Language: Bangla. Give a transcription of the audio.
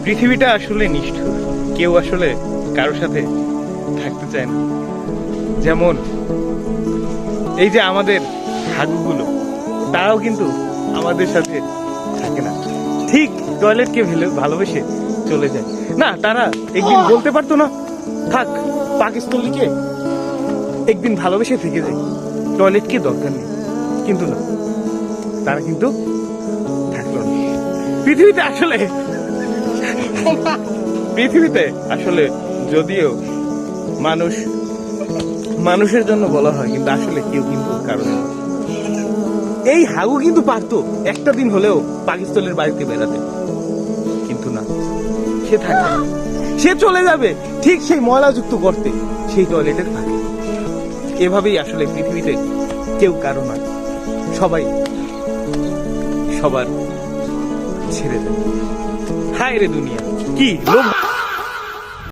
পৃথিবীটা আসলে নিষ্ঠুর, কেউ আসলে কারোর সাথে থাকতে চায় না। যেমন এই যে আমাদের হাগুগুলো, তারাও কিন্তু আমাদের সাথে থাকে না, ঠিক টয়লেটকে ভালোবেসে চলে যায়। না, তারা একদিন বলতে পারতো না থাক পাকিস্তানকে, একদিন ভালোবেসে থেকে যায়, টয়লেটকে দরকার নেই, কিন্তু না, তারা কিন্তু থাকলো না। পৃথিবীতে আসলে যদিও মানুষের জন্য বলা হয়, কিন্তু আসলে কেউ কিন্তু কারণে না। এই হাগু কিন্তু পারতো একটা দিন হলেও পাকিস্তানের বাড়িতে বেড়াতে, কিন্তু না, সে থাকে না, সে চলে যাবে ঠিক সেই ময়লাযুক্ত করতে, সেই টয়লেটের থাকে। এভাবেই আসলে পৃথিবীতে কেউ কারো না, সবাই সবার ছেড়ে দেয়। হায় রে দুনিয়া, কি লোক।